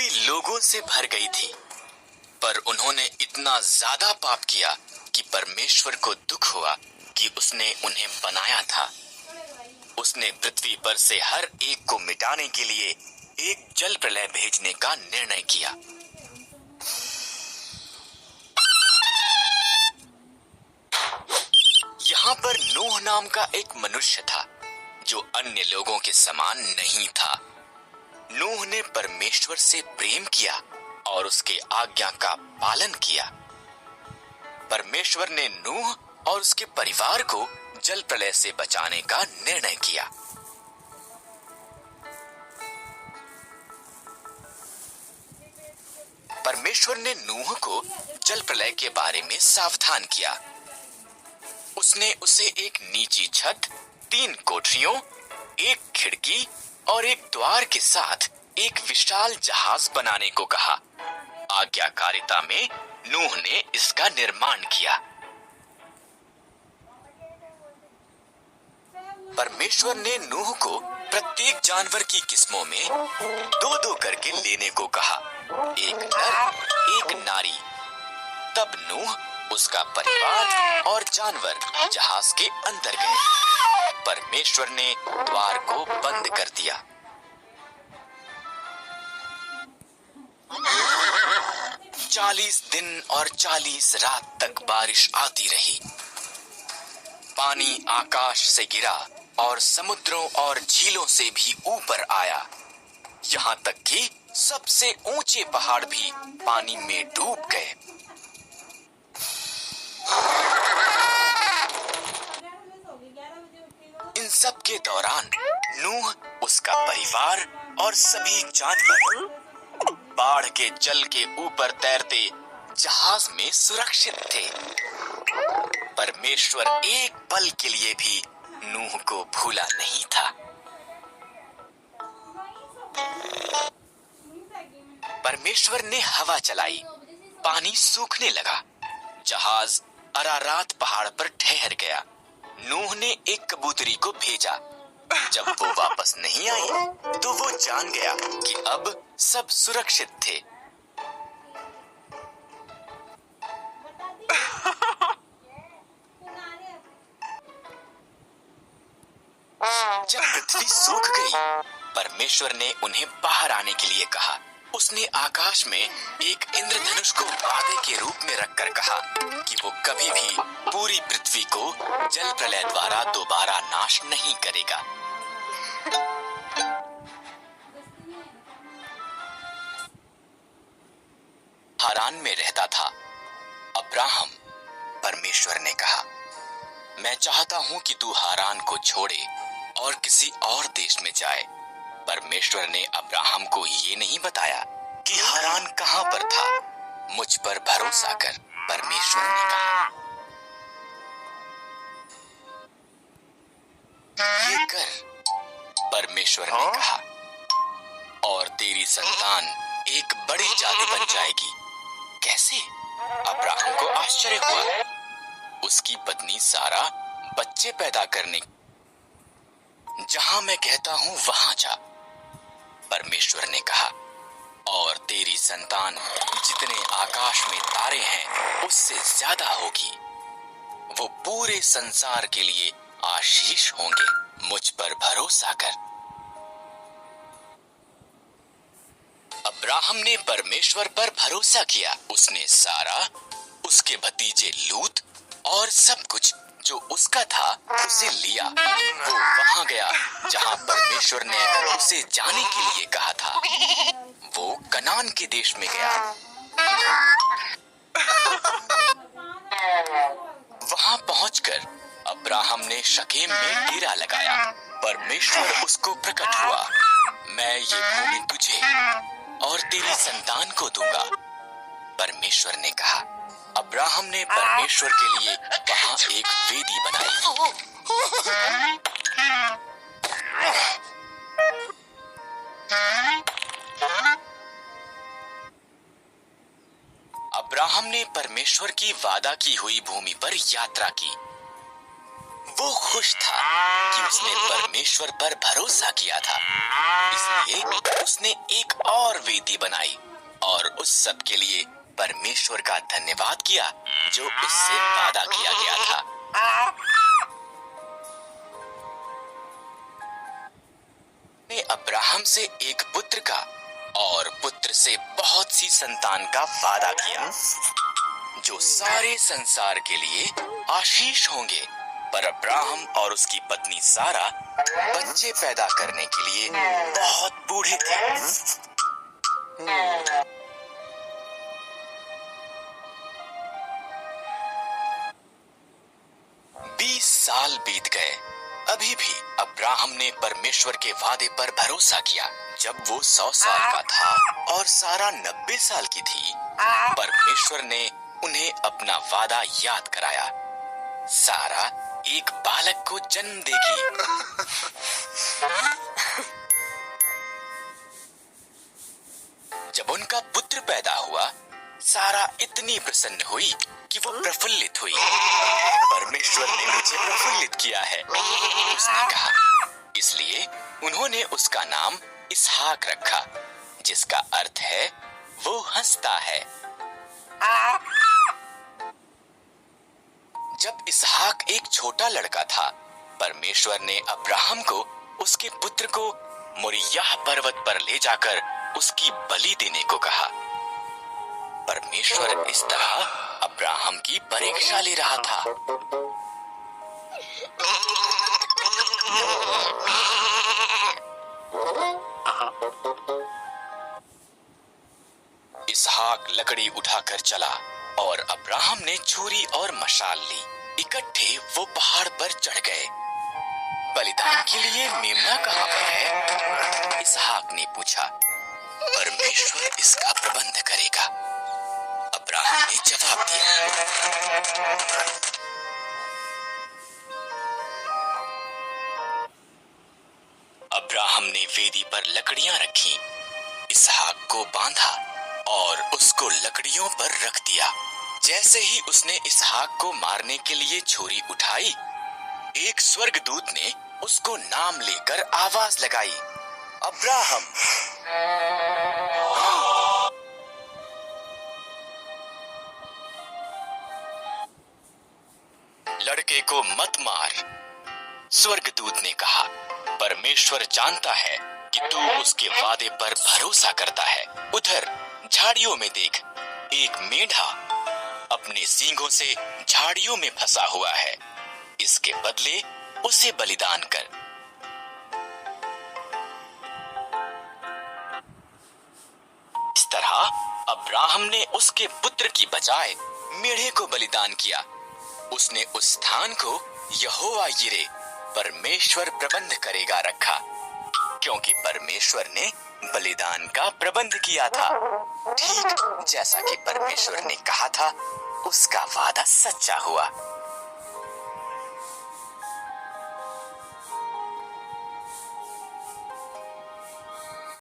पृथ्वी लोगों से भर गई थी, पर उन्होंने इतना ज्यादा पाप किया कि परमेश्वर को दुख हुआ कि उसने उन्हें बनाया था। उसने पृथ्वी पर से हर एक को मिटाने के लिए एक जल प्रलय भेजने का निर्णय किया। यहाँ पर नूह नाम का एक मनुष्य था जो अन्य लोगों के समान नहीं था। नूह ने परमेश्वर से प्रेम किया और उसके आज्ञा का पालन किया। परमेश्वर ने नूह और उसके परिवार को जल प्रलय से बचाने का निर्णय किया। परमेश्वर ने नूह को जल प्रलय के बारे में सावधान किया। उसने उसे एक नीची छत, 3 कोठरियों, एक खिड़की और एक द्वार के साथ एक विशाल जहाज बनाने को कहा। आज्ञाकारिता में नूह ने इसका निर्माण किया। परमेश्वर ने नूह को प्रत्येक जानवर की किस्मों में 2-2 करके लेने को कहा, एक नर, एक नारी। तब नूह, उसका परिवार और जानवर जहाज के अंदर गए। परमेश्वर ने द्वार को बंद कर दिया। 40 दिन और 40 रात तक बारिश आती रही। पानी आकाश से गिरा और समुद्रों और झीलों से भी ऊपर आया, यहाँ तक कि सबसे ऊंचे पहाड़ भी पानी में डूब गए। इन सब के दौरान नूह, उसका परिवार और सभी जानवर बाढ़ के जल के ऊपर तैरते जहाज में सुरक्षित थे। परमेश्वर एक पल के लिए भी नूह को भूला नहीं था। परमेश्वर ने हवा चलाई, पानी सूखने लगा। जहाज अरारात पहाड़ पर ठहर गया। नूह ने एक कबूतरी को भेजा। जब वो वापस नहीं आई तो वो जान गया कि अब सब सुरक्षित थे। जब पृथ्वी सूख गई, परमेश्वर ने उन्हें बाहर आने के लिए कहा। उसने आकाश में एक इंद्रधनुष को वादे के रूप में रखकर कहा कि वो कभी भी पूरी पृथ्वी को जल प्रलय द्वारा दोबारा नाश नहीं करेगा। हारान में रहता था अब्राहम। परमेश्वर ने कहा, मैं चाहता हूं कि तू हारान को छोड़े और किसी और देश में जाए। परमेश्वर ने अब्राहम को ये नहीं बताया कि हारान कहां पर था। मुझ पर भरोसा कर, परमेश्वर ने कहा। ये कर, परमेश्वर ने कहा, और तेरी संतान एक बड़ी जाति बन जाएगी। कैसे? अब्राहम को आश्चर्य हुआ। उसकी पत्नी सारा बच्चे पैदा करने, जहां मैं कहता हूं वहां जा, परमेश्वर ने कहा, और तेरी संतान जितने आकाश में तारे हैं उससे ज्यादा होगी। वो पूरे संसार के लिए आशीष होंगे। मुझ पर भरोसा कर। अब्राहम ने परमेश्वर पर भरोसा किया। उसने सारा, उसके भतीजे लूत और सब कुछ जो उसका था उसे लिया। वो वहां गया जहां परमेश्वर ने उसे जाने के लिए कहा था। वो कनान के देश में गया। वहां पहुंचकर अब्राहम ने शकेम में डेरा लगाया। परमेश्वर उसको प्रकट हुआ। मैं ये भूमि तुझे और तेरी संतान को दूंगा, परमेश्वर ने कहा। अब्राहम ने परमेश्वर के लिए वहां एक वेदी बनाई। अब्राहम ने परमेश्वर की वादा की हुई भूमि पर यात्रा की। वो खुश था कि उसने परमेश्वर पर भरोसा किया था, इसलिए उसने एक और वेदी बनाई और उस सब के लिए परमेश्वर का धन्यवाद किया जो उससे वादा किया गया था। ने अब्राहम से एक पुत्र का और पुत्र से बहुत सी संतान का वादा किया जो सारे संसार के लिए आशीष होंगे। पर अब्राहम और उसकी पत्नी सारा बच्चे पैदा करने के लिए बहुत बूढ़े थे। 20 साल बीत गए। अभी भी अब्राहम ने परमेश्वर के वादे पर भरोसा किया। जब वो 100 साल का था और सारा 90 साल की थी, परमेश्वर ने उन्हें अपना वादा याद कराया। सारा एक बालक को जन्म देगी। जब उनका पुत्र पैदा हुआ, सारा इतनी प्रसन्न हुई कि वो प्रफुल्लित हुई। परमेश्वर ने मुझे प्रफुल्लित किया है, उसने कहा। इसलिए उन्होंने उसका नाम इसहाक रखा, जिसका अर्थ है वो हंसता है। जब इसहाक एक छोटा लड़का था, परमेश्वर ने अब्राहम को उसके पुत्र को मोरिय्याह पर्वत पर ले जाकर उसकी बलि देने को कहा। परमेश्वर इस तरह अब्राहम की परीक्षा ले रहा था। इसहाक लकड़ी उठाकर चला और अब्राहम ने छुरी और मशाल ली। इकट्ठे वो पहाड़ पर चढ़ गए। बलिदान के लिए मेमना कहाँ पर है? इसहाक ने पूछा। परमेश्वर इसका प्रबंध करेगा, अब्राहम ने जवाब दिया। अब्राहम ने वेदी पर लकड़ियां रखी, इसहाक को बांधा और उसको लकड़ियों पर रख दिया। जैसे ही उसने इसहाक को मारने के लिए छुरी उठाई, एक स्वर्गदूत ने उसको नाम लेकर आवाज लगाई, अब्राहम। लड़के को मत मार, स्वर्गदूत ने कहा। परमेश्वर जानता है कि तू उसके वादे पर भरोसा करता है। उधर झाड़ियों में देख, एक मेंढा अपने सींगों से झाड़ियों में फंसा हुआ है। इसके बदले उसे बलिदान कर। इस तरह अब्राहम ने उसके पुत्र की बजाय मेढ़े को बलिदान किया। उसने उस स्थान को यहोवा यिरे, परमेश्वर प्रबंध करेगा, रखा, क्योंकि परमेश्वर ने बलिदान का प्रबंध किया था। ठीक जैसा कि परमेश्वर ने कहा था, उसका वादा सच्चा हुआ।